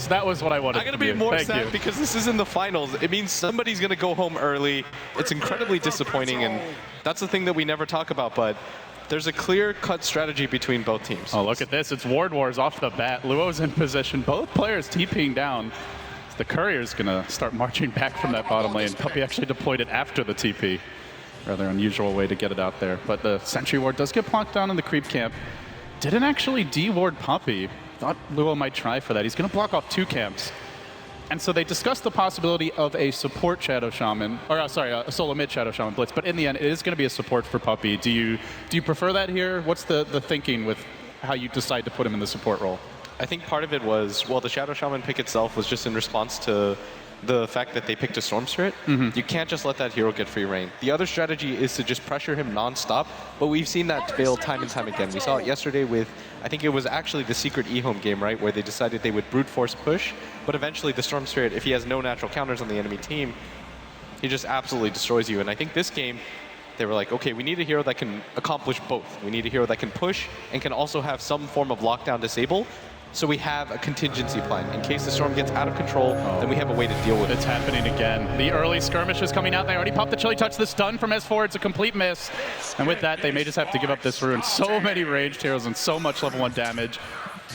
was what I wanted. I gotta be more sad because this is in the finals. It means somebody's gonna go home early. It's incredibly disappointing, and that's the thing that we never talk about, but there's a clear-cut strategy between both teams. Oh, look at this. It's Ward Wars off the bat. Luo's in position. Both players TPing down. The Courier's going to start marching back from that bottom lane. Puppey actually deployed it after the TP. Rather unusual way to get it out there. But the Sentry Ward does get plonked down in the creep camp. Didn't actually de-ward Puppey. Thought Luo might try for that. He's going to block off 2 camps. And so they discussed the possibility of a support Shadow Shaman, or a solo mid Shadow Shaman Blitz, but in the end, it is going to be a support for Puppey. Do you prefer that here? What's the thinking with how you decide to put him in the support role? I think part of it was, well, the Shadow Shaman pick itself was just in response to the fact that they picked a Storm Spirit. You can't just let that hero get free reign. The other strategy is to just pressure him non-stop, but we've seen that fail time and time again. We saw it yesterday with, I think it was actually the secret E-Home game, right, where they decided they would brute force push, but eventually the Storm Spirit, if he has no natural counters on the enemy team, he just absolutely destroys you. And I think this game, they were like, okay, we need a hero that can accomplish both. We need a hero that can push and can also have some form of lockdown disable. So we have a contingency plan. In case the storm gets out of control, then we have a way to deal with it. It's happening again. The early skirmish is coming out. They already popped the Chilly Touch. The stun from S4, it's a complete miss. And with that, they may just have to give up this rune. So many ranged heroes and so much level 1 damage.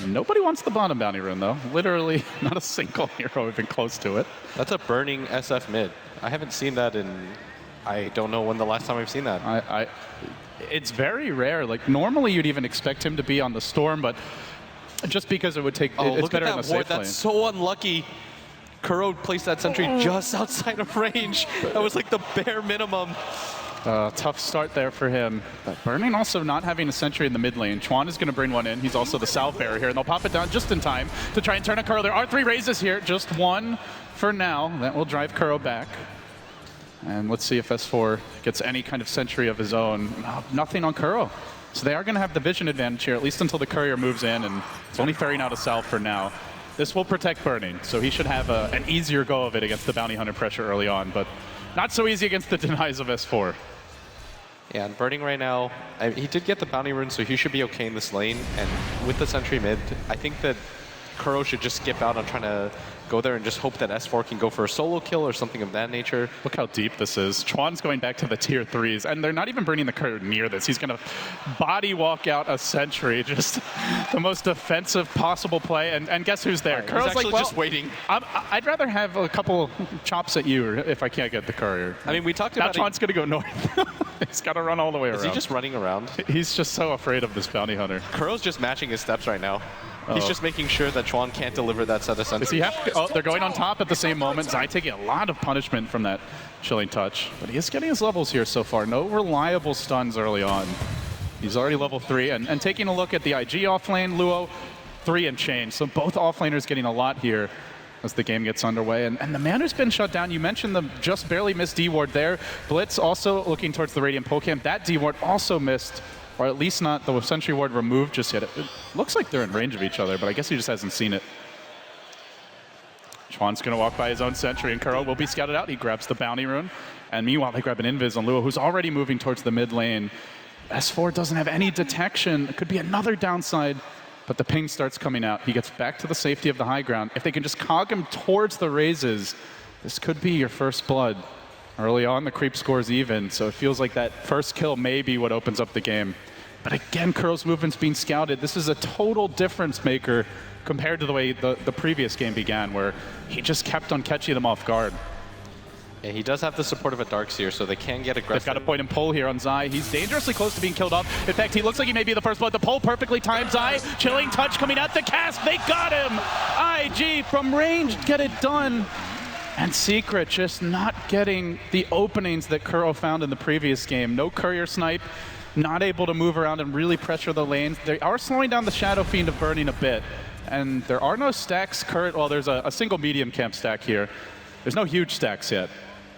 Nobody wants the bottom bounty rune, though. Literally, not a single hero even close to it. That's a burning SF mid. I haven't seen that in... I don't know when the last time I've seen that. It's very rare. Like, normally you'd even expect him to be on the storm, but just because it would take, it's better in the safe lane. That's so unlucky. Kuro placed that sentry just outside of range. That was like the bare minimum. Tough start there for him. But Burning also not having a sentry in the mid lane. Chuan is going to bring one in. He's also the Salve Bearer here, and they'll pop it down just in time to try and turn on Kuro. There are 3 raises here, just 1 for now. That will drive Kuro back. And let's see if S4 gets any kind of sentry of his own. Nothing on Kuro. So they are going to have the vision advantage here, at least until the Courier moves in, and it's only ferrying out a Salve for now. This will protect Burning, so he should have an easier go of it against the Bounty Hunter pressure early on, but not so easy against the denies of S4. Yeah, and Burning right now, he did get the Bounty Rune, so he should be okay in this lane, and with the sentry mid, I think that Kuro should just skip out on trying to go there and just hope that S4 can go for a solo kill or something of that nature. Look how deep this is. Chuan's going back to the tier 3s, and they're not even bringing the Courier near this. He's going to body walk out a sentry. Just the most defensive possible play, and guess who's there? Right, Kuro's like, well, just waiting. I'd rather have a couple chops at you if I can't get the Courier. I mean, we talked about... Now Chuan's going to go north. He's got to run all the way around. Is he just running around? He's just so afraid of this Bounty Hunter. Kuro's just matching his steps right now. He's just making sure that Chuan can't deliver that set of sentries. Does he have to, oh, they're going on top at the same moment. Zai taking a lot of punishment from that Chilling Touch. But he is getting his levels here so far. No reliable stuns early on. He's already level 3. And taking a look at the IG offlane, Luo, 3 and change. So both offlaners getting a lot here as the game gets underway. And the Manor's been shut down. You mentioned the just barely missed D-Ward there. Blitz also looking towards the Radiant Pole Camp. That D-Ward also missed. Or at least not the Sentry Ward removed just yet. It looks like they're in range of each other, but I guess he just hasn't seen it. Chuan's going to walk by his own Sentry, and Kuro will be scouted out. He grabs the Bounty Rune. And meanwhile, they grab an Invis on Luo, who's already moving towards the mid lane. S4 doesn't have any detection. It could be another downside, but the ping starts coming out. He gets back to the safety of the high ground. If they can just cog him towards the raises, this could be your first blood. Early on, the creep score's even, so it feels like that first kill may be what opens up the game. But again, Kuro's movement's being scouted. This is a total difference maker compared to the way the previous game began, where he just kept on catching them off guard. Yeah, he does have the support of a Darkseer, so they can get aggressive. They've got a point and pull here on Zai. He's dangerously close to being killed off. In fact, he looks like he may be the first blood. The pull perfectly timed Zai. Chilling Touch coming out the cast. They got him! IG from range, get it done. And Secret just not getting the openings that Kuro found in the previous game. No Courier snipe, not able to move around and really pressure the lanes. They are slowing down the Shadow Fiend of Burning a bit. And there are no stacks current. Well, there's a single medium camp stack here. There's no huge stacks yet.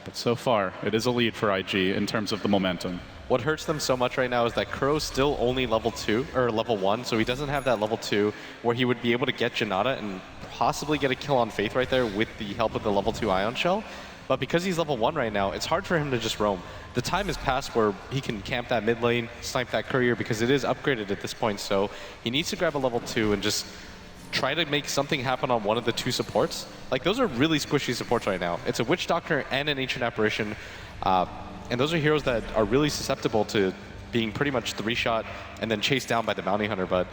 But so far, it is a lead for IG in terms of the momentum. What hurts them so much right now is that Kuro's still only level 2, or level 1, so he doesn't have that level 2 where he would be able to get Janata and possibly get a kill on Faith right there with the help of the level 2 Ion Shell. But because he's level 1 right now, it's hard for him to just roam. The time has passed where he can camp that mid lane, snipe that Courier, because it is upgraded at this point, so he needs to grab a level 2 and just try to make something happen on one of the two supports. Like, those are really squishy supports right now. It's a Witch Doctor and an Ancient Apparition, and those are heroes that are really susceptible to being pretty much 3-shot and then chased down by the Bounty Hunter. But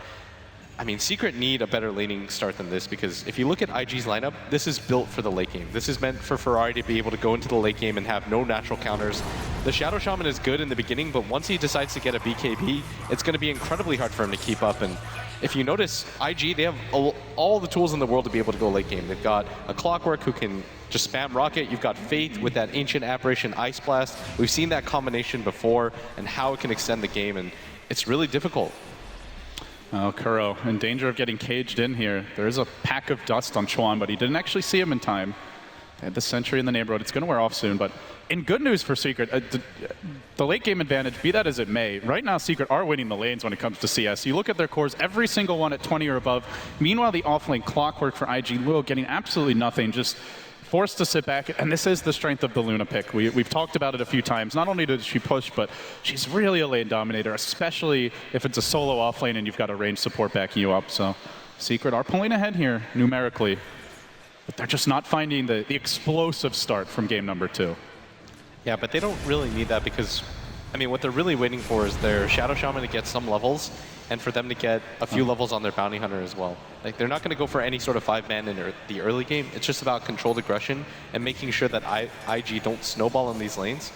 I mean, Secret need a better laning start than this, because if you look at IG's lineup, this is built for the late game. This is meant for Ferrari to be able to go into the late game and have no natural counters. The Shadow Shaman is good in the beginning, but once he decides to get a BKB, it's going to be incredibly hard for him to keep up. And if you notice, IG, they have all the tools in the world to be able to go late game. They've got a Clockwork who can just spam Rocket. You've got Faith with that Ancient Apparition Ice Blast. We've seen that combination before and how it can extend the game, and it's really difficult. Oh, Kuro in danger of getting caged in here. There is a pack of dust on Chuan, but he didn't actually see him in time. They had the sentry in the neighborhood. It's going to wear off soon, but in good news for Secret, the late game advantage, be that as it may, right now Secret are winning the lanes when it comes to CS. You look at their cores, every single one at 20 or above. Meanwhile, the off-lane Clockwork for IG Luo getting absolutely nothing, just forced to sit back, and this is the strength of the Luna pick. We've talked about it a few times. Not only does she push, but she's really a lane dominator, especially if it's a solo offlane and you've got a range support backing you up. So Secret are pulling ahead here numerically, but they're just not finding the explosive start from game number 2. Yeah, but they don't really need that, because, I mean, what they're really waiting for is their Shadow Shaman to get some levels, and for them to get a few levels on their Bounty Hunter as well. Like, they're not going to go for any sort of 5-man in the early game. It's just about controlled aggression and making sure that IG don't snowball in these lanes.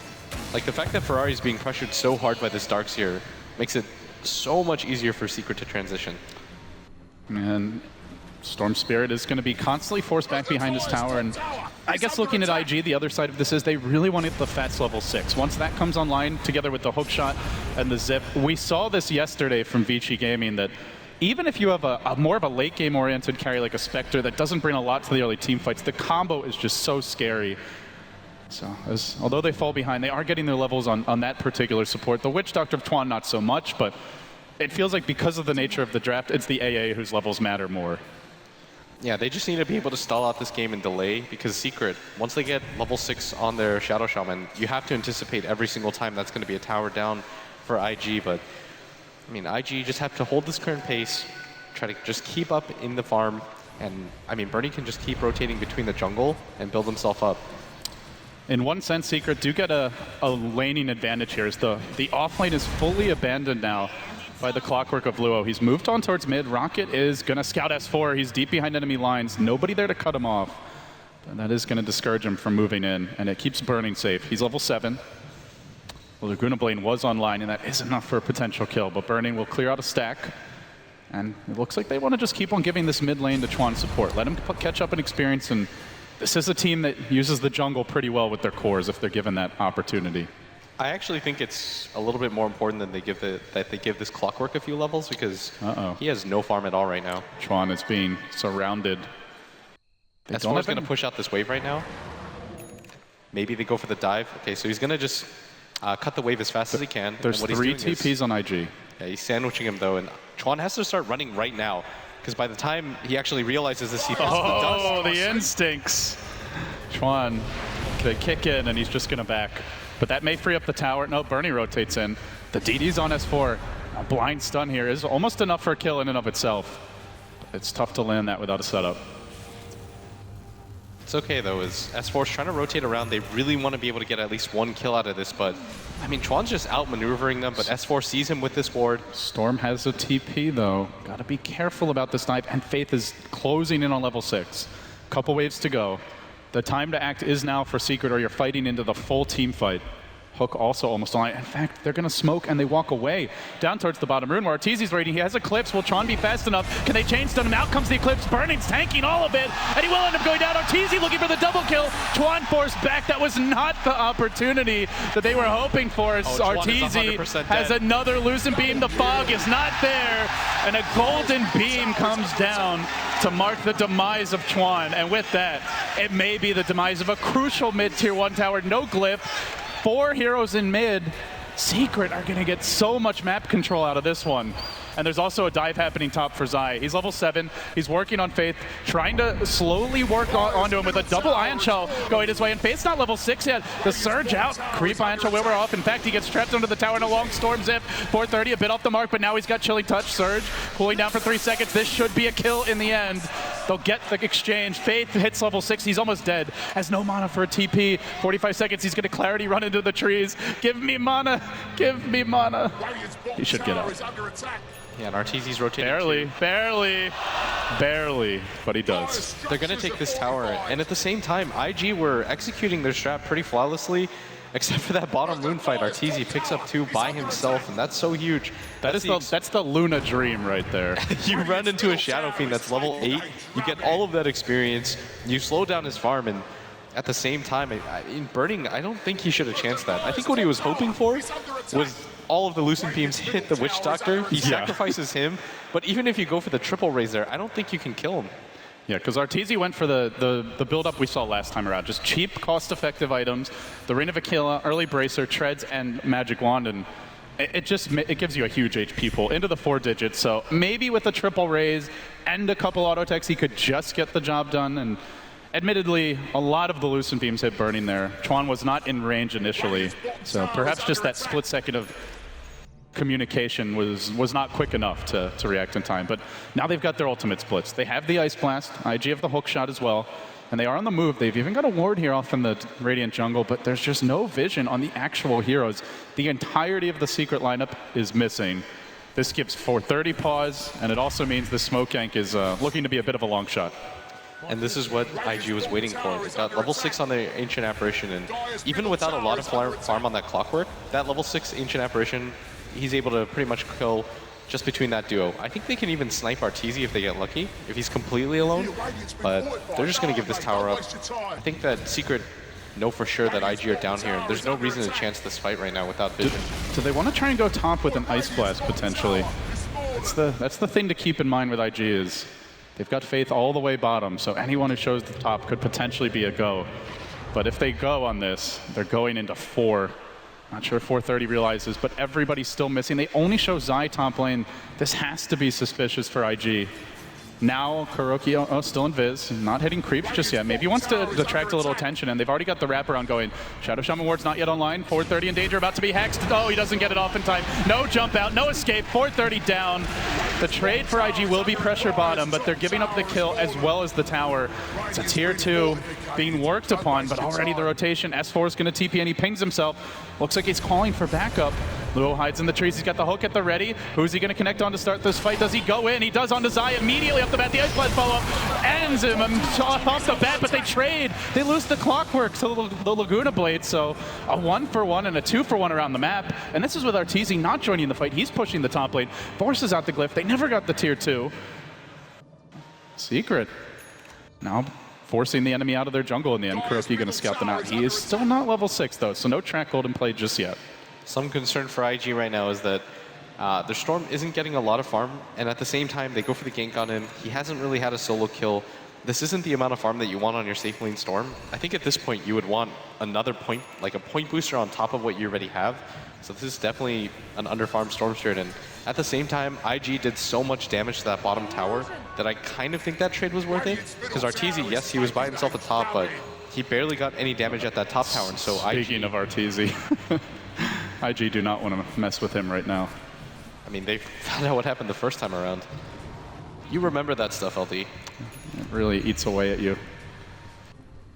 Like, the fact that Ferrari is being pressured so hard by this Darkseer makes it so much easier for Secret to transition. And Storm Spirit is going to be constantly forced back behind his tower, and I guess looking at IG, the other side of this is they really wanted the FATS level 6. Once that comes online, together with the hook shot and the zip, we saw this yesterday from Invictus Gaming, that even if you have a more of a late game oriented carry like a Spectre that doesn't bring a lot to the early team fights, the combo is just so scary. So although they fall behind, they are getting their levels on that particular support. The Witch Doctor of Tuan not so much, but it feels like because of the nature of the draft, it's the AA whose levels matter more. Yeah, they just need to be able to stall out this game and delay, because Secret, once they get level 6 on their Shadow Shaman, you have to anticipate every single time that's going to be a tower down for IG. But, I mean, IG just have to hold this current pace, try to just keep up in the farm, and, I mean, Bernie can just keep rotating between the jungle and build himself up. In one sense, Secret do get a laning advantage here, as the offlane is fully abandoned now by the Clockwork of Luo. He's moved on towards mid. Rocket is going to scout S4. He's deep behind enemy lines. Nobody there to cut him off. And that is going to discourage him from moving in, and it keeps Burning safe. He's level 7. Well, Laguna Blade was online, and that is enough for a potential kill, but Burning will clear out a stack. And it looks like they want to just keep on giving this mid lane to Chuan support. Let him catch up in experience, and this is a team that uses the jungle pretty well with their cores if they're given that opportunity. I actually think it's a little bit more important than that they give this Clockwork a few levels, because he has no farm at all right now. Chuan is being surrounded. S4 is going to push out this wave right now. Maybe they go for the dive. Okay, so he's going to just cut the wave as fast as he can. There's 3 TPs on IG. Yeah, he's sandwiching him though, and Chuan has to start running right now, because by the time he actually realizes this, he passes the dust. Oh, the instincts. Chuan, they kick in, and he's just going to back. But that may free up the tower. No, Bernie rotates in. The DD's on S4. A blind stun here is almost enough for a kill in and of itself. It's tough to land that without a setup. It's okay though, as S4's trying to rotate around. They really want to be able to get at least 1 kill out of this, but I mean, Chuan's just outmaneuvering them, but S4 sees him with this ward. Storm has a TP though. Gotta be careful about this knife, and Faith is closing in on level 6. Couple waves to go. The time to act is now for Secret, or you're fighting into the full team fight. Hook also almost online. In fact, they're going to smoke and they walk away down towards the bottom rune where Arteezy's raiding. He has Eclipse. Will Chuan be fast enough? Can they chain stun him? Out comes the Eclipse. Burning's tanking all of it, and he will end up going down. Arteezy looking for the double kill. Chuan forced back. That was not the opportunity that they were hoping for. Arteezy has another Lucent Beam. The fog is not there, and a golden beam comes down to mark the demise of Chuan. And with that, it may be the demise of a crucial mid-tier 1 tower. No glyph. 4 heroes in mid. Secret are going to get so much map control out of this one. And there's also a dive happening top for Zai. He's level 7. He's working on Faith, trying to slowly work onto him with a double Ion Shell going his way. And Faith's not level 6 yet. The surge out, creep Ion Shell Wilbur off. In fact, he gets trapped under the tower in a long storm zip. 430, a bit off the mark, but now he's got Chilling Touch. Surge, cooling down for 3 seconds. This should be a kill in the end. They'll get the exchange. Faith hits level 6. He's almost dead. Has no mana for a TP. 45 seconds. He's going to Clarity run into the trees. Give me mana. Give me mana. He should get out. Yeah, and Arteezy's rotating. Barely, but he does. They're going to take this tower, and at the same time, IG were executing their strat pretty flawlessly, except for that bottom rune fight. Arteezy picks up 2 by himself, and that's so huge. That's the Luna dream right there. You run into a Shadow Fiend that's level 8, you get all of that experience, you slow down his farm, and at the same time, in Burning, I don't think he should have chanced that. I think what he was hoping for was all of the Lucent Beams hit the Witch Doctor. He sacrifices him, but even if you go for the triple raise there, I don't think you can kill him. Yeah, because Arteezy went for the build-up we saw last time around. Just cheap, cost-effective items. The Ring of Aquila, early Bracer, Treads, and Magic Wand, and it gives you a huge HP pool into the 4 digits. So maybe with a triple raise and a couple auto techs, he could just get the job done. And admittedly, a lot of the Lucent Beams hit Burning there. Chuan was not in range initially, so perhaps just that split second of communication was not quick enough to react in time. But now they've got their ultimate splits. They have the Ice Blast, IG have the hook shot as well, and they are on the move. They've even got a ward here off in the Radiant jungle, but there's just no vision on the actual heroes. The entirety of the secret lineup is missing. This gives 430 pause, and it also means the smoke gank is looking to be a bit of a long shot. And this is what IG was waiting for. They got level 6 on the Ancient Apparition, and even without a lot of farm on that Clockwork, that level 6 Ancient Apparition, he's able to pretty much kill just between that duo. I think they can even snipe Arteezy if they get lucky, if he's completely alone, but they're just going to give this tower up. I think that Secret know for sure that IG are down here, and there's no reason to chance this fight right now without vision. Do they want to try and go top with an Ice Blast, potentially? That's the thing to keep in mind with IG is they've got Faith all the way bottom, so anyone who shows the top could potentially be a go. But if they go on this, they're going into 4. Not sure if 430 realizes, but everybody's still missing. They only show Zai top lane. This has to be suspicious for IG. Now Kuroki still in Viz, not hitting creeps just yet. Maybe he wants to attract a little attention, and they've already got the wraparound going. Shadow Shaman Ward's not yet online. 430 in danger, about to be hexed. Oh, he doesn't get it off in time. No jump out, no escape. 430 down. The trade for IG will be pressure bottom, but they're giving up the kill as well as the tower. It's a tier 2 being worked upon, but already the rotation. S4 is going to TP, and he pings himself. Looks like he's calling for backup. Luo hides in the trees. He's got the hook at the ready. Who's he going to connect on to start this fight? Does he go in? He does onto Zai immediately off the bat. The Ice Blast follow-up ends him off the bat, but they trade. They lose the Clockwork to the Laguna Blade, so a 1-for-1 and a 2-for-1 around the map. And this is with Arteezy not joining the fight. He's pushing the top lane, forces out the Glyph. They never got the tier 2. Secret now forcing the enemy out of their jungle in the end. Kuroki going to scout them out. He is still not level 6, though, so no track gold in play just yet. Some concern for IG right now is that their Storm isn't getting a lot of farm, and at the same time, they go for the gank on him. He hasn't really had a solo kill. This isn't the amount of farm that you want on your safe lane Storm. I think at this point, you would want another point, like a point booster on top of what you already have. So this is definitely an under-farmed Storm Spirit, and at the same time, IG did so much damage to that bottom tower that I kind of think that trade was worth it. Because Arteezy, yes, he was by himself at top, but he barely got any damage at that top tower, and so Speaking of Arteezy, IG do not want to mess with him right now. I mean, they found out what happened the first time around. You remember that stuff, LD. It really eats away at you.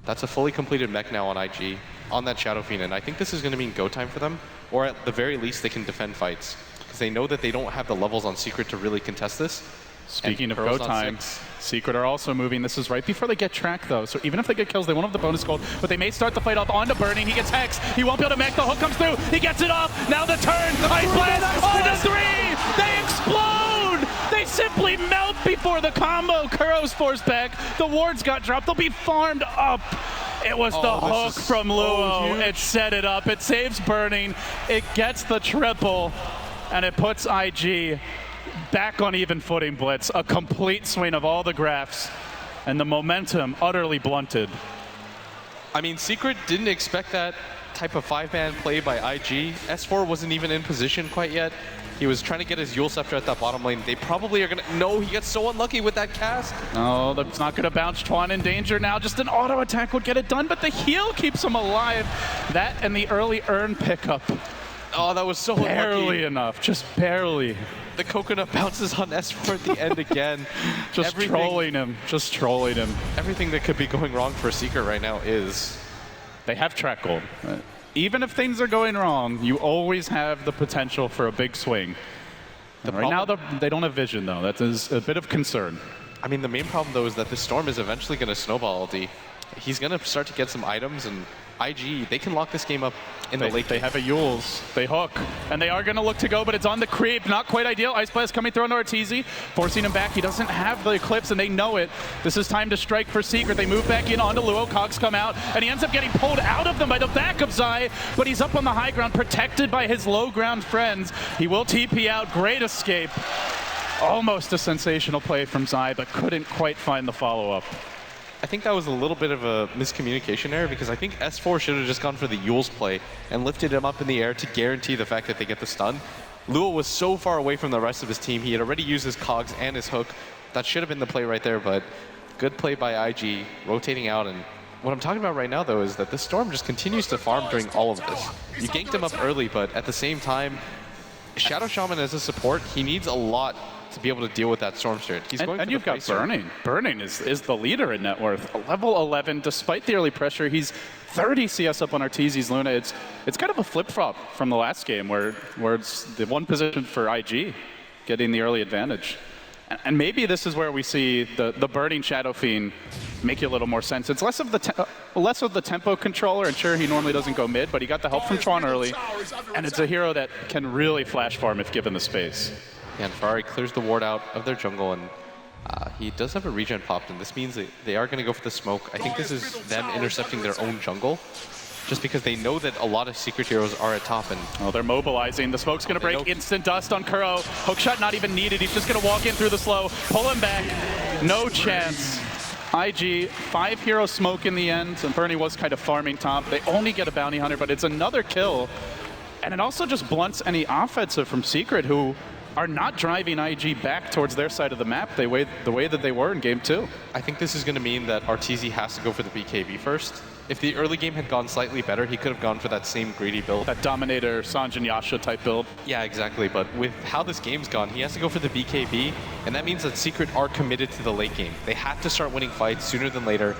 That's a fully completed mech now on IG, on that Shadow Fiend, and I think this is going to mean go time for them, or at the very least, they can defend fights. Because they know that they don't have the levels on Secret to really contest this. Speaking of go time, Secret are also moving. This is right before they get track, though. So even if they get kills, they won't have the bonus gold. But they may start the fight off onto Burning. He gets hexed. He won't be able to mech. The hook comes through. He gets it off. Now the turn. Ice Blast onto 3. They explode. They simply melt before the combo. Kuro's forced back. The wards got dropped. They'll be farmed up. It was the hook from Luo. It set it up. It saves Burning. It gets the triple. And it puts IG back on even footing, Blitz. A complete swing of all the graphs, and the momentum utterly blunted. I mean, Secret didn't expect that type of 5-man play by IG. S4 wasn't even in position quite yet. He was trying to get his Yule Scepter at that bottom lane. They probably are going to... No, he gets so unlucky with that cast. Oh, that's not going to bounce Chuan in danger now. Just an auto attack would get it done, but the heal keeps him alive. That and the early Urn pickup. Oh, that was so barely unlucky. Enough, just barely. The coconut bounces on S4 at the end again. Just trolling him, just trolling him. Everything that could be going wrong for Secret right now is... They have track gold. Even if things are going wrong, you always have the potential for a big swing. Right now, they don't have vision, though. That is a bit of concern. I mean, the main problem, though, is that the Storm is eventually going to snowball LD. He's going to start to get some items, and IG, they can lock this game up in the late game. They have a Yules. They hook. And they are going to look to go, but it's on the creep. Not quite ideal. Ice Blast coming through onto Arteezy, forcing him back. He doesn't have the Eclipse, and they know it. This is time to strike for Secret. They move back in onto Luo. Cogs come out, and he ends up getting pulled out of them by the back of Zai, but he's up on the high ground, protected by his low ground friends. He will TP out. Great escape. Almost a sensational play from Zai, but couldn't quite find the follow-up. I think that was a little bit of a miscommunication error because I think S4 should have just gone for the Yules play and lifted him up in the air to guarantee the fact that they get the stun. Luo was so far away from the rest of his team. He had already used his cogs and his hook. That should have been the play right there, but good play by IG, rotating out. And what I'm talking about right now, though, is that the Storm just continues to farm during all of this. You ganked him up early, but at the same time, Shadow Shaman as a support, he needs a lot to be able to deal with that Storm Spirit. He's going and you've got Burning. Burning is the leader in net worth. Level 11, despite the early pressure, he's 30 CS up on Arteezy's Luna. It's kind of a flip-flop from the last game where it's the one position for IG getting the early advantage. And maybe this is where we see the Burning Shadow Fiend make a little more sense. It's less of the tempo controller, and sure, he normally doesn't go mid, but he got the help from Chuan early, and it's a hero that can really flash farm if given the space. And Ferrari clears the ward out of their jungle, and he does have a regen popped, and this means that they are going to go for the smoke. I think this is them intercepting their own jungle, just because they know that a lot of Secret heroes are at top. And oh, they're mobilizing. The smoke's going to break. Instant dust on Kuro. Hookshot not even needed. He's just going to walk in through the slow, pull him back. No chance. IG, 5-hero smoke in the end, and Bernie was kind of farming top. They only get a bounty hunter, but it's another kill. And it also just blunts any offensive from Secret, who are not driving IG back towards their side of the map the way that they were in Game 2. I think this is going to mean that Arteezy has to go for the BKB first. If the early game had gone slightly better, he could have gone for that same greedy build. That Dominator, Sanjin Yasha type build. Yeah, exactly. But with how this game's gone, he has to go for the BKB, and that means that Secret are committed to the late game. They have to start winning fights sooner than later.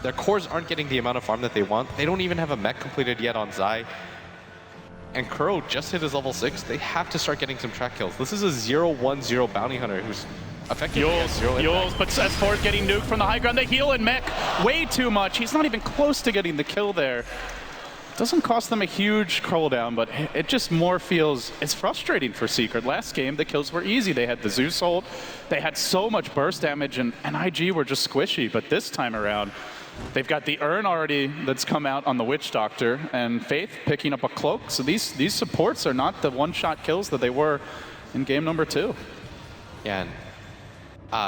Their cores aren't getting the amount of farm that they want. They don't even have a mech completed yet on Zai. And Kuro just hit his level 6. They have to start getting some track kills. This is a 0-1-0 bounty hunter who's effectively Yules, but S4 is getting nuked from the high ground. They heal in mech way too much. He's not even close to getting the kill there. Doesn't cost them a huge cooldown, but it just more feels, it's frustrating for Secret. Last game, the kills were easy. They had the Zeus hold. They had so much burst damage, and IG were just squishy. But this time around, they've got the Urn already that's come out on the Witch Doctor, and Faith picking up a cloak. So these supports are not the one-shot kills that they were in game number 2. Yeah, and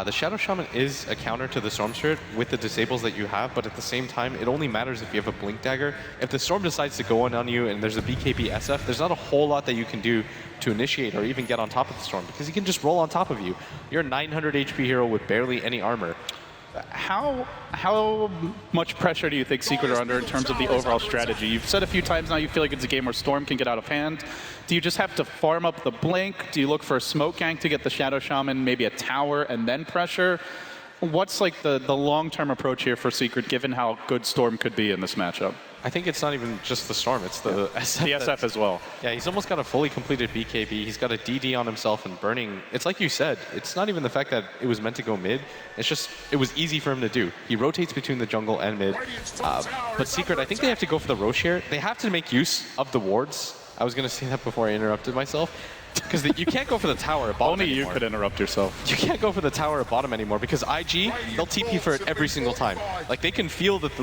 the Shadow Shaman is a counter to the Storm Spirit with the disables that you have, but at the same time, it only matters if you have a Blink Dagger. If the Storm decides to go in on you and there's a BKB SF, there's not a whole lot that you can do to initiate or even get on top of the Storm, because he can just roll on top of you. You're a 900 HP hero with barely any armor. How much pressure do you think Secret are under in terms of the overall strategy? You've said a few times now you feel like it's a game where Storm can get out of hand. Do you just have to farm up the Blink? Do you look for a smoke gank to get the Shadow Shaman, maybe a tower, and then pressure? What's like the long-term approach here for Secret, given how good Storm could be in this matchup? I think it's not even just the Storm, it's the SF. The SF as well. Yeah, he's almost got a fully completed BKB. He's got a DD on himself and Burning. It's like you said, it's not even the fact that it was meant to go mid. It's just, it was easy for him to do. He rotates between the jungle and mid. But Secret, I think they have to go for the Roche here. They have to make use of the wards. I was going to say that before I interrupted myself. Because you can't go for the tower at bottom Only anymore. you could interrupt yourself. You can't go for the tower at bottom anymore because IG, they'll TP for it every single time. Like, they can feel that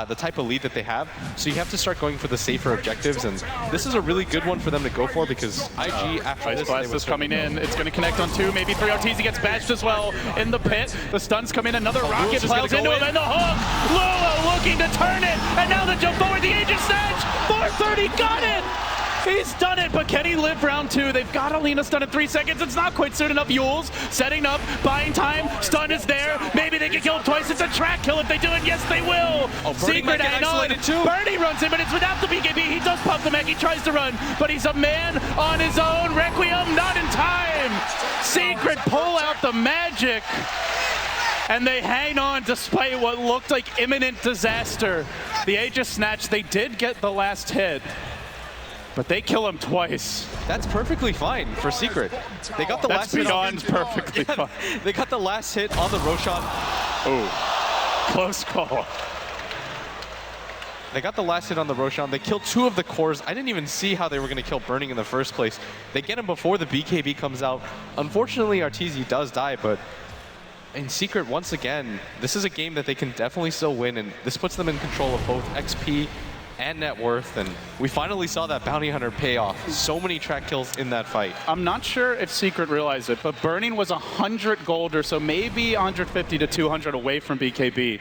the type of lead that they have, so you have to start going for the safer objectives, and this is a really good one for them to go for because IG, after Ice this, Blast is coming in. It's going to connect on 2, maybe 3. Arteezy gets bashed as well in the pit. The stuns come in. Another rocket plows into him, and the hook. Lua looking to turn it, and now the jump forward. The Aegis Snatch. 430 got it. He's done it, but can he live round 2? They've got Alina stunned in 3 seconds. It's not quite soon enough. Yules setting up, buying time. Stun is there. Maybe they can kill him twice. It's a track kill if they do it. Yes, they will. Oh, Secret and on. Bernie runs in, but it's without the BKB. He does pump the mech. He tries to run, but he's a man on his own. Requiem not in time. Secret pull out the magic. And they hang on despite what looked like imminent disaster. The Aegis Snatch, they did get the last hit. But they kill him twice. That's perfectly fine for Secret. They got the last hit on perfectly fine. They got the last hit on the Roshan. Oh, close call. They got the last hit on the Roshan. They killed 2 of the cores. I didn't even see how they were going to kill Burning in the first place. They get him before the BKB comes out. Unfortunately, Arteezy does die, but in Secret, once again, this is a game that they can definitely still win, and this puts them in control of both XP and net worth, and we finally saw that Bounty Hunter pay off. So many track kills in that fight. I'm not sure if Secret realized it, but Burning was 100 gold or so, maybe 150 to 200 away from BKB.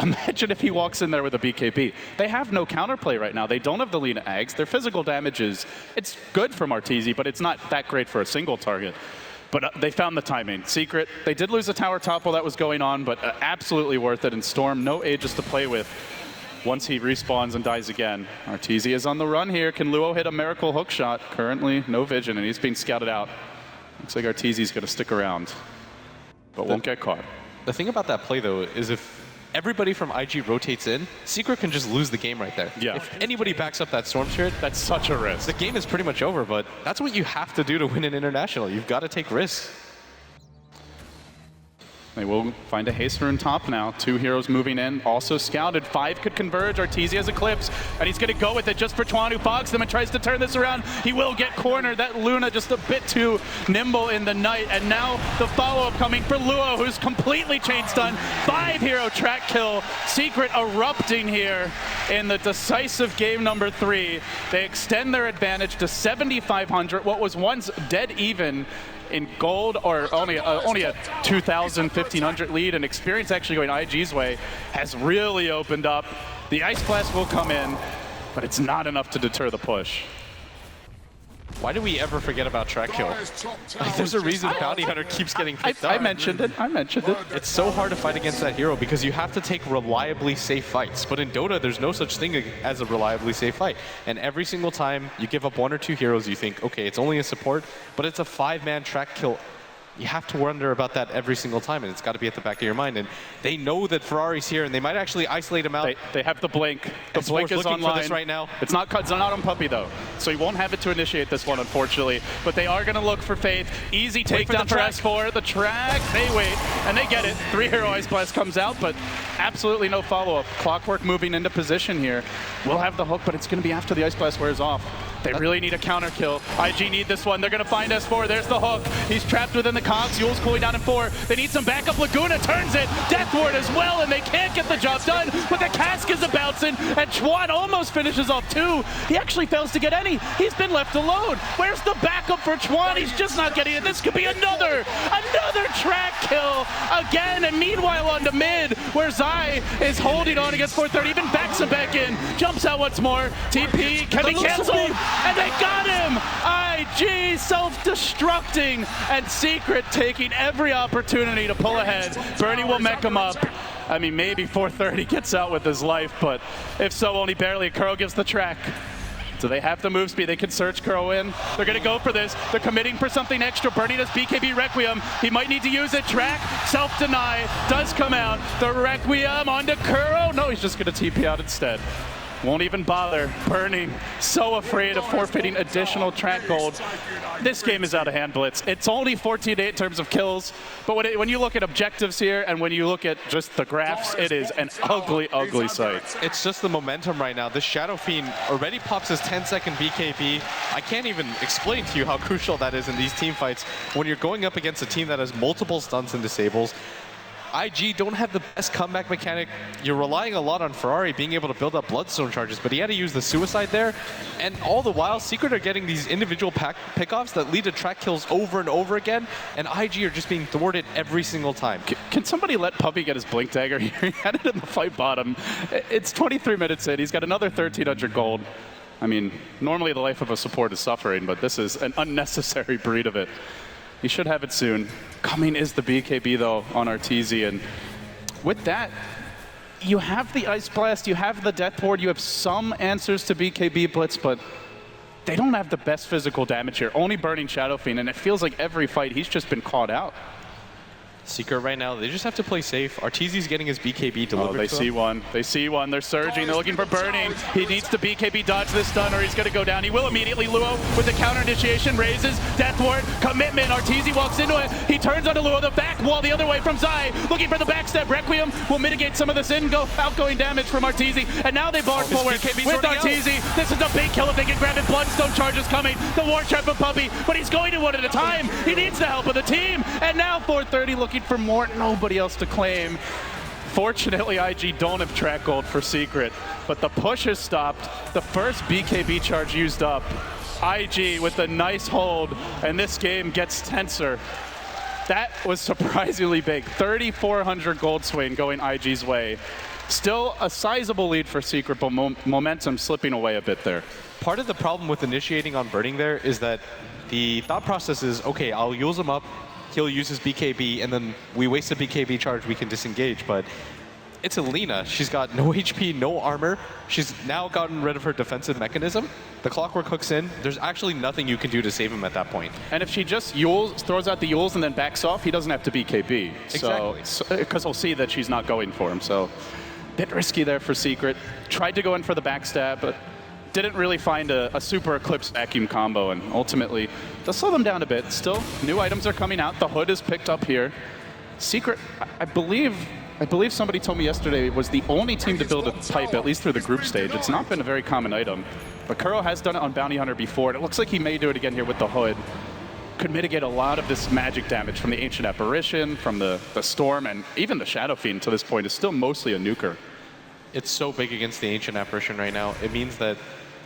Imagine if he walks in there with a BKB. They have no counterplay right now. They don't have the Lina Ags. Their physical damage it's good from Arteezy, but it's not that great for a single target. But they found the timing. Secret, they did lose a tower top while that was going on, but absolutely worth it. And Storm, no Aegis to play with. Once he respawns and dies again. Arteezy is on the run here. Can Luo hit a miracle hook shot? Currently, no vision, and he's being scouted out. Looks like Arteezy's going to stick around, but won't get caught. The thing about that play, though, is if everybody from IG rotates in, Secret can just lose the game right there. Yeah. If anybody backs up that Storm Spirit, That's such a risk. the game is pretty much over, but that's what you have to do to win an international. You've got to take risks. They will find a haste rune top now. 2 heroes moving in, also scouted. 5 could converge. Arteezy has Eclipse, and he's going to go with it just for Chuan, who fogs them and tries to turn this around. He will get cornered. That Luna just a bit too nimble in the night, and now the follow-up coming for Luo, who's completely chain stunned. 5-hero track kill. Secret erupting here in the decisive game number 3. They extend their advantage to 7,500, what was once dead even in gold, or only a 2,000, 1,500 lead, and experience actually going IG's way has really opened up. The Ice Blast will come in, but it's not enough to deter the push. Why do we ever forget about track kill? Like, there's a reason Bounty Hunter keeps getting picked up. I mentioned it. It's so hard to fight against that hero because you have to take reliably safe fights. But in Dota, there's no such thing as a reliably safe fight. And every single time you give up 1 or 2 heroes, you think, okay, it's only a support, but it's a 5-man track kill. You have to wonder about that every single time, and it's got to be at the back of your mind. And they know that Ferrari's here, and they might actually isolate him out. They have the blink. The S4's blink is looking online for this right now. It's not on Puppy though, so he won't have it to initiate this one, unfortunately. But they are going to look for Faith. Easy takedown for S4. The track, they wait, and they get it. 3-hero Ice Blast comes out, but absolutely no follow-up. Clockwork moving into position here. We'll have the hook, but it's going to be after the Ice Blast wears off. They really need a counter kill. IG need this one. They're going to find S4. There's the hook. He's trapped within the cogs. Yule's cooling down in 4. They need some backup. Laguna turns it. Death Ward as well, and they can't get the job done. But the cask is a bouncing, and Chuan almost finishes off 2. He actually fails to get any. He's been left alone. Where's the backup for Chuan? He's just not getting it. This could be another track kill again. And meanwhile on to mid, where Zai is holding on against 430. Even backs him back in. Jumps out once more. TP can be canceled. And they got him! IG self-destructing, and Secret taking every opportunity to pull ahead. Bernie will mech him up. I mean, maybe 430 gets out with his life, but if so, only barely. Kuro gives the track. So they have the move speed. They can search Kuro in. They're going to go for this. They're committing for something extra. Bernie does BKB Requiem. He might need to use it. Track, self-deny, does come out. The Requiem onto Kuro. No, he's just going to TP out instead. Won't even bother. Burning, so afraid of forfeiting additional track gold. This game is out of hand, Blitz. It's only 14-8 in terms of kills, but when you look at objectives here and when you look at just the graphs, it is an ugly, ugly sight. It's just the momentum right now. This Shadow Fiend already pops his 10-second BKB. I can't even explain to you how crucial that is in these team fights when you're going up against a team that has multiple stuns and disables. IG don't have the best comeback mechanic. You're relying a lot on Ferrari being able to build up Bloodstone charges, but he had to use the Suicide there. And all the while, Secret are getting these individual pickoffs that lead to track kills over and over again, and IG are just being thwarted every single time. Can somebody let Puppy get his Blink Dagger here? He had it in the fight bottom. It's 23 minutes in. He's got another 1,300 gold. I mean, normally the life of a support is suffering, but this is an unnecessary breed of it. He should have it soon. Coming is the BKB, though, on Arteezy. And with that, you have the Ice Blast, you have the Death Ward, you have some answers to BKB Blitz, but they don't have the best physical damage here. Only burning Shadow Fiend, and it feels like every fight he's just been caught out. Secret right now, they just have to play safe. Arteezy's getting his BKB delivered. Oh, they see one. They see one. They're surging. They're looking for burning. He needs to BKB dodge this stun or he's going to go down. He will immediately. Luo with the counter initiation raises. Death Ward. Commitment. Arteezy walks into it. He turns onto Luo. The back wall the other way from Zai. Looking for the backstep. Requiem will mitigate some of this outgoing damage from Arteezy. And now they bar forward with Arteezy. This is a big kill if they can grab it. Bloodstone charges coming. The War Trap of Puppy. But he's going to one at a time. He needs the help of the team. And now 430 looking for more. Nobody else to claim. Fortunately, IG don't have track gold for Secret, but the push is stopped. The first BKB charge used up. IG with a nice hold, and this game gets tenser. That was surprisingly big. 3,400 gold swing going IG's way. Still a sizable lead for Secret, but momentum slipping away a bit there. Part of the problem with initiating on burning there is that the thought process is, okay, I'll use him up, he'll use his BKB, and then we waste a BKB charge, we can disengage. But it's Alina. She's got no HP, no armor. She's now gotten rid of her defensive mechanism. The Clockwork hooks in. There's actually nothing you can do to save him at that point. And if she just throws out the Yules and then backs off, he doesn't have to BKB. Exactly. Because he'll see that she's not going for him. So a bit risky there for Secret. Tried to go in for the backstab, but didn't really find a super Eclipse vacuum combo, and ultimately does slow them down a bit. Still, new items are coming out. The hood is picked up here. Secret, I believe somebody told me yesterday, was the only team to build a pipe, at least through the group stage. It's not been a very common item, but Kuro has done it on Bounty Hunter before, and it looks like he may do it again here with the hood. Could mitigate a lot of this magic damage from the Ancient Apparition, from the Storm, and even the Shadow Fiend to this point is still mostly a nuker. It's so big against the Ancient Apparition right now. It means that,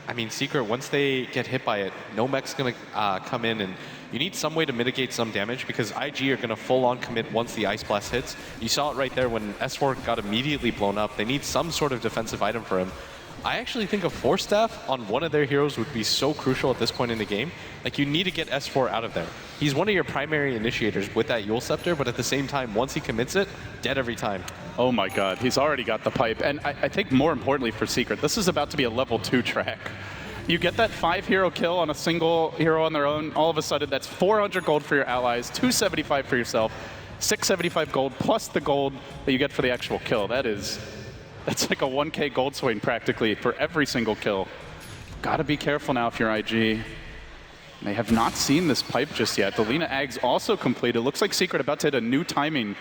I mean, Secret, once they get hit by it, no mech's going to come in, and you need some way to mitigate some damage because IG are going to full-on commit once the Ice Blast hits. You saw it right there when S4 got immediately blown up. They need some sort of defensive item for him. I actually think a Force Staff on one of their heroes would be so crucial at this point in the game. Like, you need to get S4 out of there. He's one of your primary initiators with that Yule Scepter, but at the same time, once he commits it, dead every time. Oh my god, he's already got the pipe. And I think more importantly for Secret, this is about to be a level 2 track. You get that 5-hero kill on a single hero on their own, all of a sudden that's 400 gold for your allies, 275 for yourself, 675 gold plus the gold that you get for the actual kill. That's like a 1k gold swing practically for every single kill. Gotta be careful now if you're IG. They have not seen this pipe just yet. The Lina Ags also completed. Looks like Secret about to hit a new timing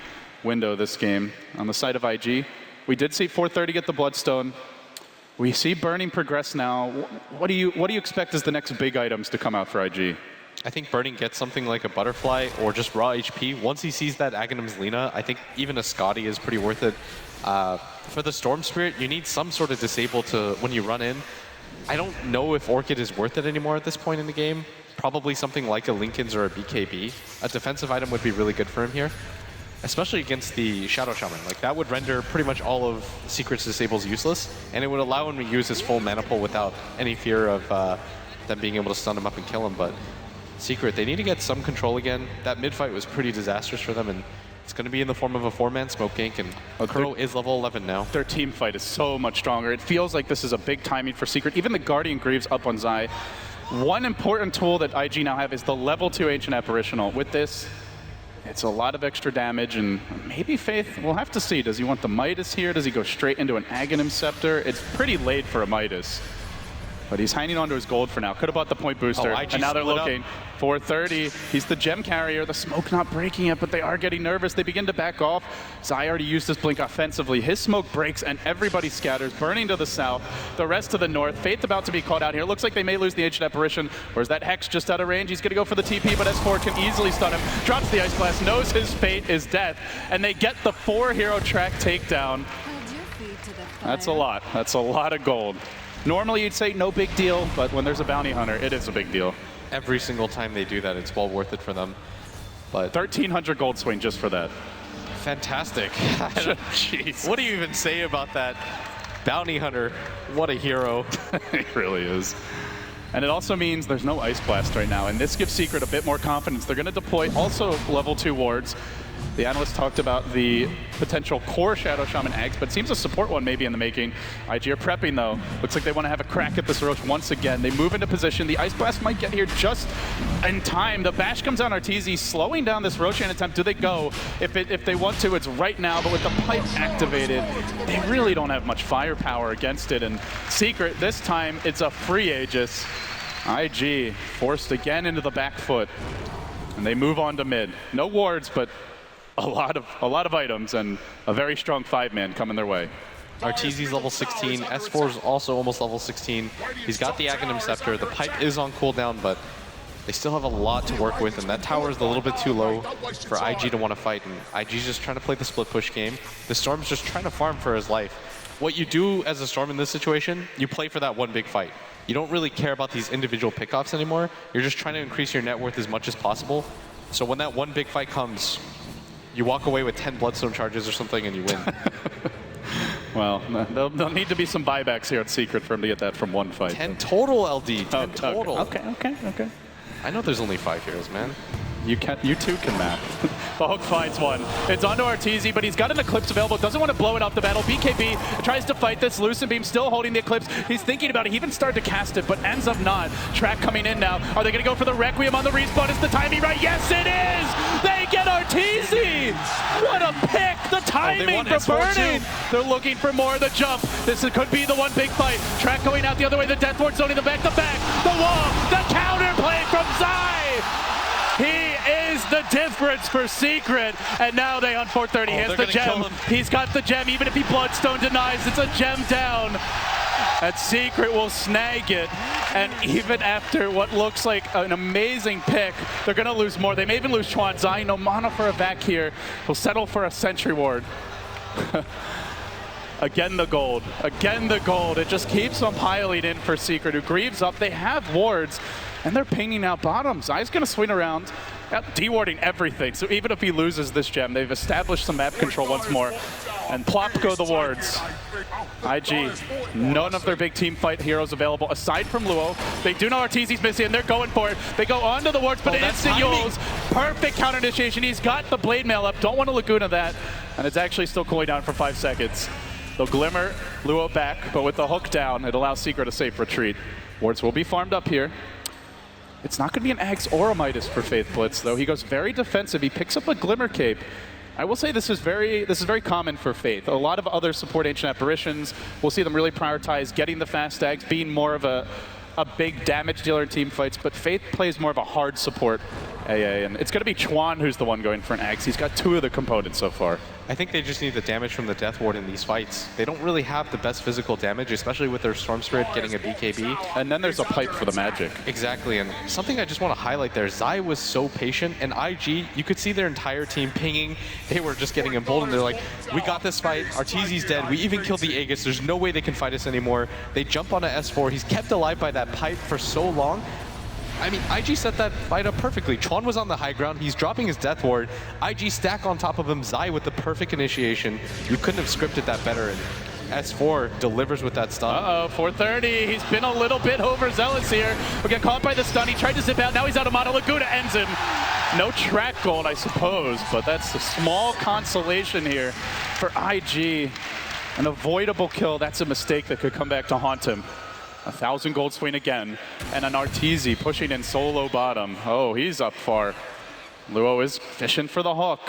window this game on the side of IG. We did see 430 get the Bloodstone. We see Burning progress now. What do you expect as the next big items to come out for IG? I think Burning gets something like a Butterfly or just raw HP. Once he sees that Aghanim's Lina, I think even a Scotty is pretty worth it. For the Storm Spirit, you need some sort of disable to when you run in. I don't know if Orchid is worth it anymore at this point in the game. Probably something like a Linken's or a BKB. A defensive item would be really good for him here, especially against the Shadow Shaman. Like, that would render pretty much all of Secret's disables useless, and it would allow him to use his full mana pool without any fear of them being able to stun him up and kill him. But Secret, they need to get some control again. That mid-fight was pretty disastrous for them, and it's going to be in the form of a 4-man smoke gank, and Kuro is level 11 now. Their team fight is so much stronger. It feels like this is a big timing for Secret. Even the Guardian Greaves up on Zai. One important tool that IG now have is the level 2 Ancient Apparitional. With this, It's a lot of extra damage, and maybe Faith, we'll have to see. Does he want the Midas here? Does he go straight into an Aghanim Scepter? It's pretty late for a Midas. But he's hanging on to his gold for now. Could have bought the point booster. And now they're looking. 430. He's the gem carrier. The smoke not breaking yet, but they are getting nervous. They begin to back off. Zai already used his blink offensively. His smoke breaks, and everybody scatters, burning to the south. The rest to the north. Faith about to be caught out here. Looks like they may lose the Ancient Apparition. Or is that Hex just out of range? He's going to go for the TP, but S4 can easily stun him. Drops the Ice Blast, knows his fate is death, and they get the 4-hero track takedown. That's a lot. That's a lot of gold. Normally you'd say no big deal, but when there's a bounty hunter, it is a big deal. Every single time they do that, it's well worth it for them. But 1,300 gold swing just for that. Fantastic. Jeez. What do you even say about that? Bounty hunter, what a hero. He really is. And it also means there's no Ice Blast right now, and this gives Secret a bit more confidence. They're going to deploy also level 2 wards. The analyst talked about the potential core Shadow Shaman Ags, but it seems a support one maybe in the making. IG are prepping though. Looks like they want to have a crack at this Roche once again. They move into position. The Ice Blast might get here just in time. The bash comes on Arteezy, slowing down this Roshan attempt. Do they go? If they want to, it's right now, but with the pipe activated, they really don't have much firepower against it. And Secret, this time, it's a free Aegis. IG forced again into the back foot. And they move on to mid. No wards, but a lot of items and a very strong 5-man coming their way. Arteezy's level 16. S4's also almost level 16. He's got the Aghanim Scepter. The pipe is on cooldown, but they still have a lot to work with, and that tower is a little bit too low for IG to want to fight. And IG's just trying to play the split push game. The Storm's just trying to farm for his life. What you do as a Storm in this situation, you play for that one big fight. You don't really care about these individual pickoffs anymore. You're just trying to increase your net worth as much as possible. So when that one big fight comes, you walk away with 10 Bloodstone charges or something and you win. Well, there'll need to be some buybacks here at Secret for him to get that from one fight. 10 total, LD. 10 total. Okay. I know there's only 5 heroes, man. You too can math. The hook finds one. It's onto Arteezy, but he's got an Eclipse available. Doesn't want to blow it off the battle. BKB tries to fight this. Lucent Beam still holding the Eclipse. He's thinking about it. He even started to cast it, but ends up not. Track coming in now. Are they going to go for the Requiem on the respawn? Is the timing right? Yes, it is! They get Arteezy! What a pick! The timing for burning! They're looking for more of the jump. This could be the one big fight. Track going out the other way. The Death Ward zoning the back-to-back. The wall. The counterplay from Zai! He is the difference for Secret, and now they on 430 has the gem. He's got the gem, even if he Bloodstone denies, it's a gem down. And Secret will snag it, and even after what looks like an amazing pick, they're going to lose more. They may even lose Chuan. Zai, no mana for a vac here. He'll settle for a Sentry Ward. Again the gold. Again the gold. It just keeps on piling in for Secret, who grieves up. They have wards, and they're pinging out bottom. Zai's going to swing around, dewarding everything. So even if he loses this gem, they've established some map control once more. And plop go the wards. IG, none of their big team fight heroes available aside from Luo. They do know Arteezy's missing, and they're going for it. They go onto the wards, but instant Yules. Perfect counter initiation. He's got the Blade Mail up. Don't want to Laguna that. And it's actually still cooling down for 5 seconds. They'll Glimmer Luo back, but with the hook down, it allows Secret a safe retreat. Wards will be farmed up here. It's not going to be an Axe or a Midas for Faith Blitz, though. He goes very defensive. He picks up a Glimmer Cape. I will say this is very common for Faith. A lot of other support Ancient Apparitions, we'll see them really prioritize getting the fast Ags, being more of a big damage dealer in team fights, but Faith plays more of a hard support AA, and it's going to be Chuan who's the one going for an Axe. He's got 2 of the components so far. I think they just need the damage from the Death Ward in these fights. They don't really have the best physical damage, especially with their Storm Spirit getting a BKB. And then there's a pipe for the magic. Exactly, and something I just want to highlight there, Zai was so patient, and IG, you could see their entire team pinging. They were just getting emboldened. They're like, we got this fight, Arteezy's dead, we even killed the Aegis, there's no way they can fight us anymore. They jump on a S4, he's kept alive by that pipe for so long. I mean, IG set that fight up perfectly. Chuan was on the high ground. He's dropping his Death Ward. IG stack on top of him. Zai with the perfect initiation. You couldn't have scripted that better. And S4 delivers with that stun. Uh-oh, 430. He's been a little bit overzealous here. We get caught by the stun. He tried to zip out. Now he's out of mana. Laguna ends him. No track gold, I suppose, but that's a small consolation here for IG. An avoidable kill. That's a mistake that could come back to haunt him. 1,000 gold swing again, and an Arteezy pushing in solo bottom. Oh, he's up far. Luo is fishing for the hook.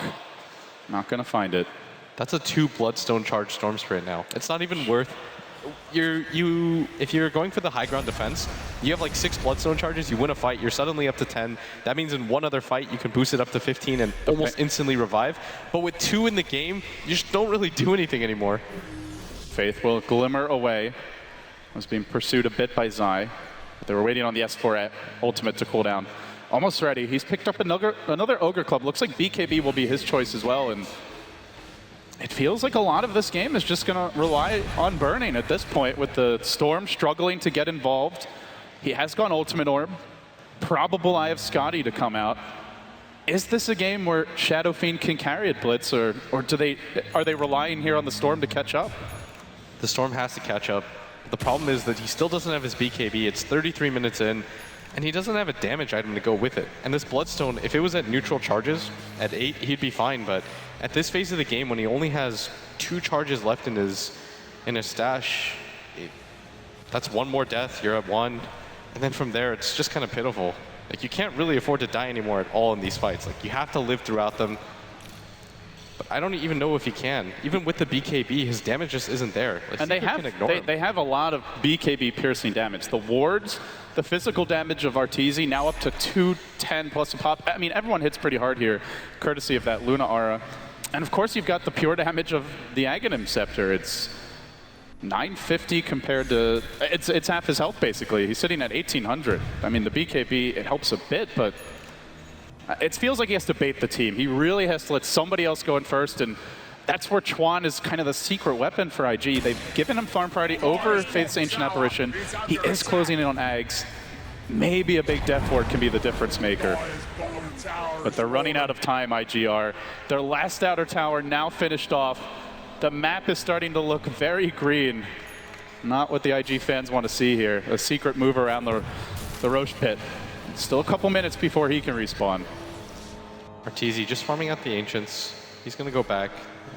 Not going to find it. That's a 2 Bloodstone charge Storm Spirit now. It's not even worth... If you're going for the high ground defense, you have like 6 Bloodstone charges, you win a fight, you're suddenly up to 10. That means in one other fight, you can boost it up to 15 and almost instantly revive. But with 2 in the game, you just don't really do anything anymore. Faith will glimmer away. Was being pursued a bit by Zai. They were waiting on the S4 ultimate to cool down. Almost ready. He's picked up another Ogre Club. Looks like BKB will be his choice as well. And it feels like a lot of this game is just going to rely on burning at this point with the Storm struggling to get involved. He has gone Ultimate Orb. Probable Eye of Scotty to come out. Is this a game where Shadow Fiend can carry it, Blitz, or are they relying here on the Storm to catch up? The Storm has to catch up. The problem is that he still doesn't have his BKB. It's 33 minutes in, and he doesn't have a damage item to go with it. And this Bloodstone, if it was at neutral charges, at 8, he'd be fine. But at this phase of the game, when he only has 2 charges left in his stash, that's 1 more death, you're at 1. And then from there, it's just kind of pitiful. Like, you can't really afford to die anymore at all in these fights. Like, you have to live throughout them. But I don't even know if he can. Even with the BKB, his damage just isn't there. Like, and they have a lot of BKB piercing damage. The wards, the physical damage of Arteezy, now up to 210 plus a pop. I mean, everyone hits pretty hard here, courtesy of that Luna Aura. And of course, you've got the pure damage of the Aghanim Scepter. It's 950 compared to... It's half his health, basically. He's sitting at 1800. I mean, the BKB, it helps a bit, but... It feels like he has to bait the team. He really has to let somebody else go in first, and that's where Chuan is kind of the secret weapon for IG. They've given him farm priority over Faith's Ancient Apparition. He is closing in on Ags. Maybe a big Death Ward can be the difference maker. But they're running out of time, IGR. Their last outer tower now finished off. The map is starting to look very green. Not what the IG fans want to see here. A secret move around the Roche pit. Still a couple minutes before he can respawn. Arteezy just farming out the Ancients. He's going to go back.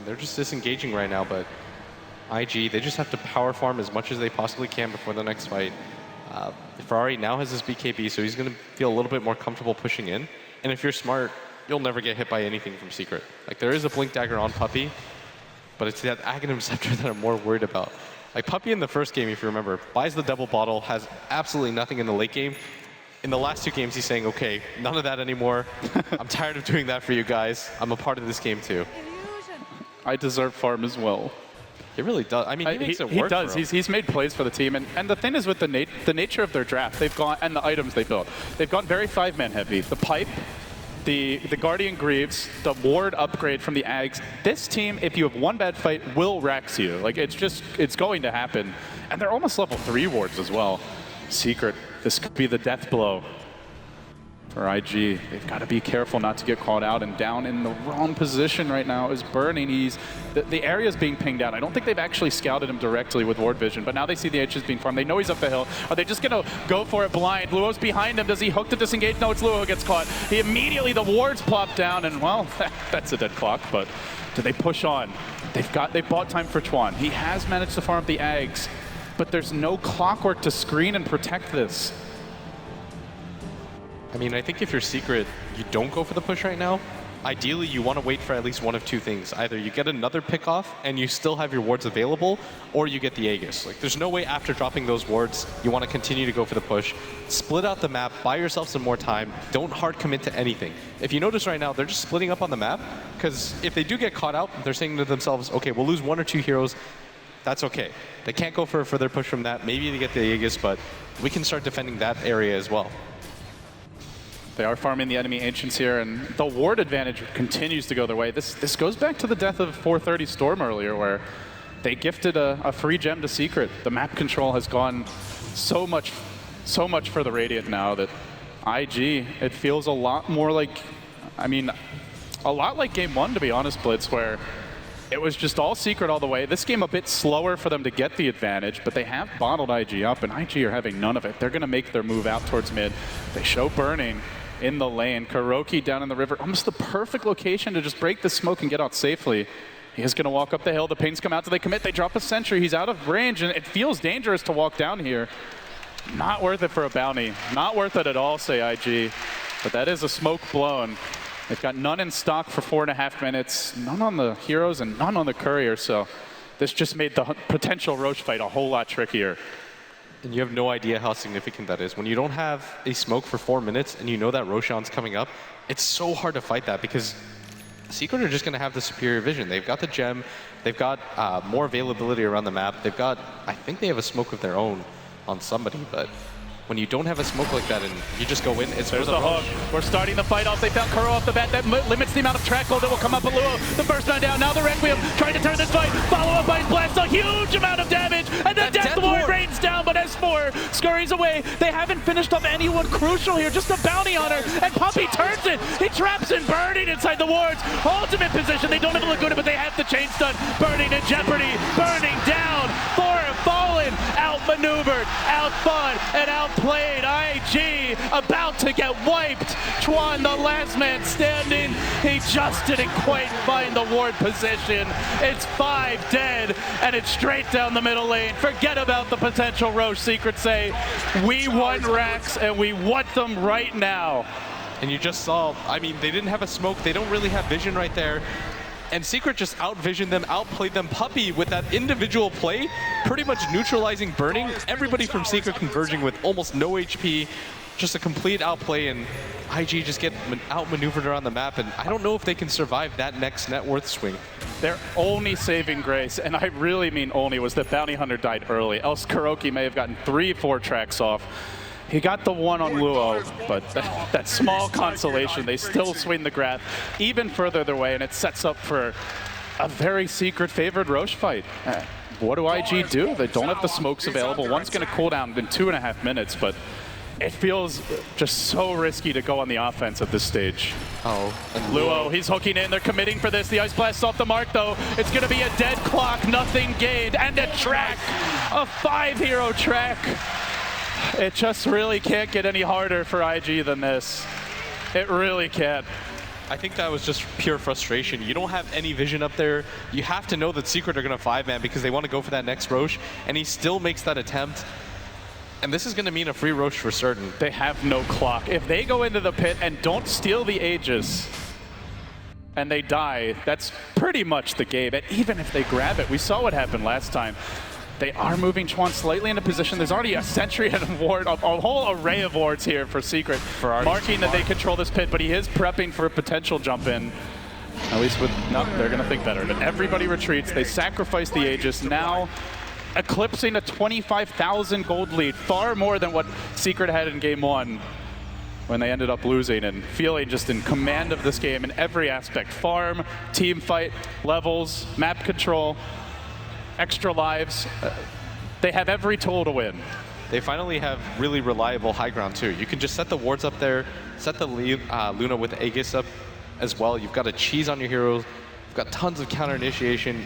They're just disengaging right now, but IG, they just have to power farm as much as they possibly can before the next fight. Ferrari now has his BKB, so he's going to feel a little bit more comfortable pushing in. And if you're smart, you'll never get hit by anything from Secret. Like, there is a Blink Dagger on Puppey, but it's that Aghanim Scepter that I'm more worried about. Like, Puppey in the first game, if you remember, buys the double bottle, has absolutely nothing in the late game. In the last 2 games, he's saying, okay, none of that anymore. I'm tired of doing that for you guys. I'm a part of this game too. I deserve farm as well. He really does. I mean, he makes it work. He does. He's made plays for the team. And the thing is with the nature of their draft, they've gone, and the items they built, they've gone very 5-man heavy. The Pipe, the Guardian Greaves, the Ward upgrade from the Ags. This team, if you have one bad fight, will Rex you. Like, it's going to happen. And they're almost level 3 wards as well. Secret. This could be the death blow for IG. They've got to be careful not to get caught out, and down in the wrong position right now is Burning. The area is being pinged out. I don't think they've actually scouted him directly with ward vision, but now they see the H's being farmed. They know he's up the hill. Are they just going to go for it blind? Luo's behind him. Does he hook to disengage? No, it's Luo who gets caught. The wards plop down, and well, that's a dead clock, but do they push on? They bought time for Chuan. He has managed to farm up the Ags, but there's no clockwork to screen and protect this. I mean, I think if you're Secret, you don't go for the push right now. Ideally, you want to wait for at least one of 2 things. Either you get another pick off and you still have your wards available, or you get the Aegis. Like, there's no way after dropping those wards, you want to continue to go for the push. Split out the map, buy yourself some more time, don't hard commit to anything. If you notice right now, they're just splitting up on the map, because if they do get caught out, they're saying to themselves, okay, we'll lose 1 or 2 heroes. That's okay. They can't go for a further push from that. Maybe they get the Aegis, but we can start defending that area as well. They are farming the enemy Ancients here, and the ward advantage continues to go their way. This goes back to the death of 430 Storm earlier, where they gifted a free gem to Secret. The map control has gone so much for the Radiant now that IG, it feels a lot more like, I mean, a lot like Game 1, to be honest, Blitz, where it was just all Secret all the way. This game a bit slower for them to get the advantage, but they have bottled IG up, and IG are having none of it. They're going to make their move out towards mid. They show Burning in the lane. Kuroki down in the river. Almost the perfect location to just break the smoke and get out safely. He is going to walk up the hill. The pings come out. Do they commit? They drop a sentry. He's out of range, and it feels dangerous to walk down here. Not worth it for a bounty. Not worth it at all, say IG. But that is a smoke blown. They've got none in stock for 4.5 minutes, none on the heroes and none on the courier, so this just made the potential Roche fight a whole lot trickier. And you have no idea how significant that is. When you don't have a smoke for 4 minutes and you know that Roshan's coming up, it's so hard to fight that because Secret are just going to have the superior vision. They've got the gem, they've got more availability around the map, they've got, I think they have a smoke of their own on somebody, but when you don't have a smoke like that and you just go in, it's There's the hook. We're starting the fight off. They found Kuro off the bat. That limits the amount of track gold that will come up with Luo. The first man down. Now the Requiem trying to turn this fight. Follow up by his blast. A huge amount of damage. And the Death Ward rains down, but S4 scurries away. They haven't finished off anyone crucial here. Just a bounty on her. And Puppey turns it. He traps in Burning inside the wards. Ultimate position. They don't have a Laguna, but they have the chain stun. Burning in jeopardy. Burning down. Fallen. Outmaneuvered. Outfought. And outplayed. IG about to get wiped. Chuan, the last man standing. He just didn't quite find the ward position. It's 5 dead, and it's straight down the middle lane. Forget about the potential Roche. Secret say, we want racks, and we want them right now. And you just saw, I mean, they didn't have a smoke. They don't really have vision right there. And Secret just out-visioned them, outplayed them. Puppey with that individual play, pretty much neutralizing Burning. Everybody from Secret converging with almost no HP. Just a complete outplay, and IG just get outmaneuvered around the map. And I don't know if they can survive that next net worth swing. Their only saving grace, and I really mean only, was that Bounty Hunter died early. Else Kuroki may have gotten 3-4 tracks off. He got the one on Luo, but that small consolation, they still swing the graph even further their way, and it sets up for a very Secret favored Roche fight. What do IG do? They don't have the smokes available. One's going to cool down in 2.5 minutes, but it feels just so risky to go on the offense at this stage. Oh, and Luo, he's hooking in. They're committing for this. The Ice Blast's off the mark, though. It's going to be a dead clock, nothing gained, and a track, a 5-hero track. It just really can't get any harder for IG than this. It really can't. I think that was just pure frustration. You don't have any vision up there. You have to know that Secret are going to 5-man because they want to go for that next Roche, and he still makes that attempt. And this is going to mean a free Roche for certain. They have no clock. If they go into the pit and don't steal the Aegis, and they die, that's pretty much the game. And even if they grab it, we saw what happened last time. They are moving Chuan slightly into position. There's already a sentry and a ward, a whole array of wards here for Secret, marking that they control this pit, but he is prepping for a potential jump in. At least with, no, they're gonna think better. But everybody retreats, they sacrifice the Aegis, now eclipsing a 25,000 gold lead, far more than what Secret had in game 1 when they ended up losing, and feeling just in command of this game in every aspect. Farm, team fight, levels, map control, extra lives. They have every tool to win. They finally have really reliable high ground too. You can just set the wards up there, set the Luna with Aegis up as well. You've got a cheese on your heroes. You've got tons of counter initiation,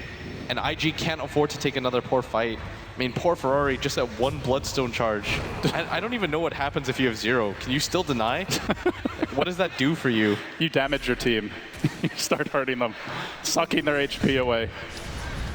and IG can't afford to take another poor fight. I mean, poor Ferrari just at 1 Bloodstone charge. I don't even know what happens if you have 0. Can you still deny? What does that do for you? You damage your team. You start hurting them, sucking their HP away.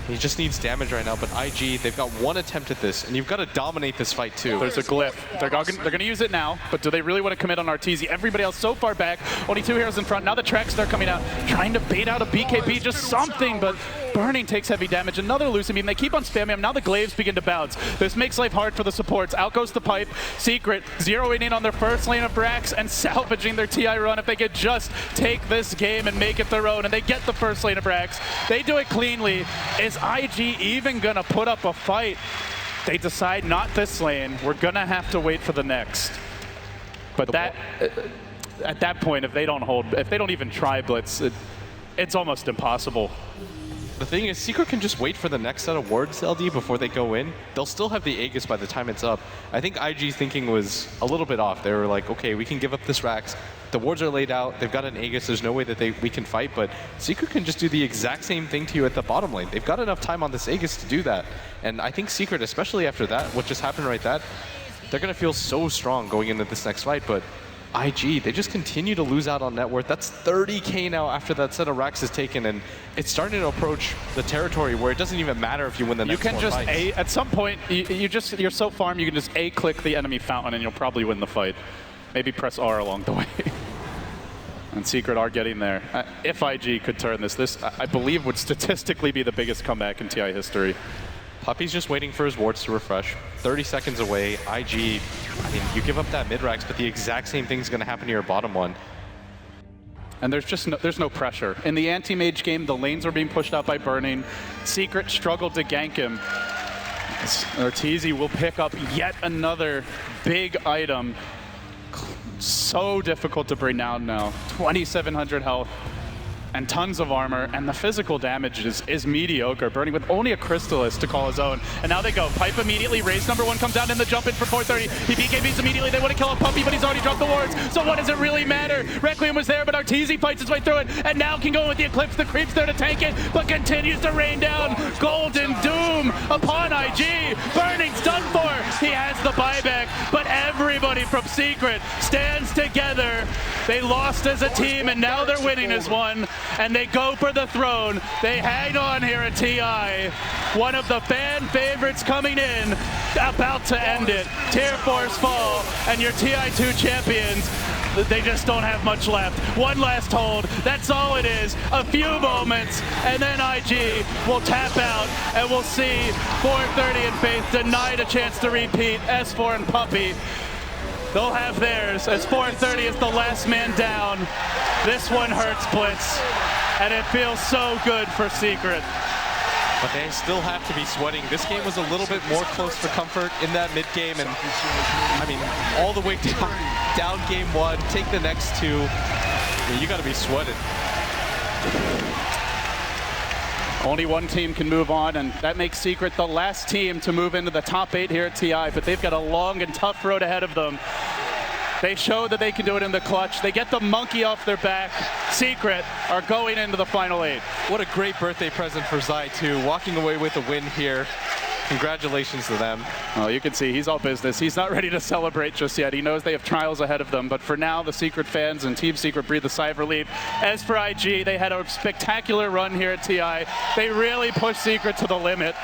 He just needs damage right now, but IG, they've got 1 attempt at this, and you've got to dominate this fight too. There's a glyph. They're going to use it now, but do they really want to commit on Arteezy? Everybody else so far back, only 2 heroes in front. Now the tracks start coming out, trying to bait out a BKB, just something, but Burning takes heavy damage. Another Lucid Beam. They keep on spamming him. Now the glaives begin to bounce. This makes life hard for the supports. Out goes the pipe. Secret zeroing in on their first lane of Brax and salvaging their TI run. If they could just take this game and make it their own, and they get the first lane of Brax. They do it cleanly. Is IG even going to put up a fight? They decide not this lane. We're going to have to wait for the next. But that, at that point, if they don't even try Blitz, it's almost impossible. The thing is, Secret can just wait for the next set of wards, LD, before they go in. They'll still have the Aegis by the time it's up. I think IG's thinking was a little bit off. They were like, okay, we can give up this Rax. The wards are laid out. They've got an Aegis. There's no way that we can fight, but Secret can just do the exact same thing to you at the bottom lane. They've got enough time on this Aegis to do that. And I think Secret, especially after that, what just happened right there, they're going to feel so strong going into this next fight, but IG, they just continue to lose out on net worth. That's 30K now after that set of racks is taken, and it's starting to approach the territory where it doesn't even matter if you win the next one. You can just fights. At some point, you're so farm, you can just A-click the enemy fountain and you'll probably win the fight. Maybe press R along the way. And Secret are getting there. If IG could turn this, I believe, would statistically be the biggest comeback in TI history. Puppy's just waiting for his wards to refresh. 30 seconds away. IG, I mean, you give up that mid-rax, but the exact same thing's going to happen to your bottom one. And there's no pressure. In the anti-mage game, the lanes were being pushed out by Burning. Secret struggled to gank him. Ortiz will pick up yet another big item. So difficult to bring down now. 2,700 health and tons of armor, and the physical damage is mediocre. Burning with only a Crystallis to call his own. And now they go. Pipe immediately. Raze #1 comes down in the jump in for 430. He BKBs immediately. They want to kill a Puppy, but he's already dropped the wards. So what does it really matter? Requiem was there, but Arteezy fights his way through it, and now can go with the Eclipse. The creep's there to tank it, but continues to rain down Golden Doom upon IG. Burning's done for. He has the buyback, but everybody from Secret stands together. They lost as a team, and now they're winning as one. And they go for the throne. They hang on here at TI. One of the fan favorites coming in, about to end it. Tier 4's fall, and your TI2 champions, they just don't have much left. One last hold, that's all it is. A few moments, and then IG will tap out, and we'll see 430 and Faith denied a chance to repeat. S4 and Puppy, they'll have theirs as 430 is the last man down. This one hurts, Blitz, and it feels so good for Secret. But they still have to be sweating. This game was a little bit more close for comfort in that mid game, and I mean, all the way down game one, take the next two. I mean, you got to be sweated. Only one team can move on, and that makes Secret the last team to move into the top 8 here at TI, but they've got a long and tough road ahead of them. They show that they can do it in the clutch. They get the monkey off their back. Secret are going into the final 8. What a great birthday present for Zai, too. Walking away with a win here. Congratulations to them. Oh, you can see he's all business. He's not ready to celebrate just yet. He knows they have trials ahead of them, but for now, the Secret fans and Team Secret breathe a sigh of relief. As for IG, they had a spectacular run here at TI. They really pushed Secret to the limit.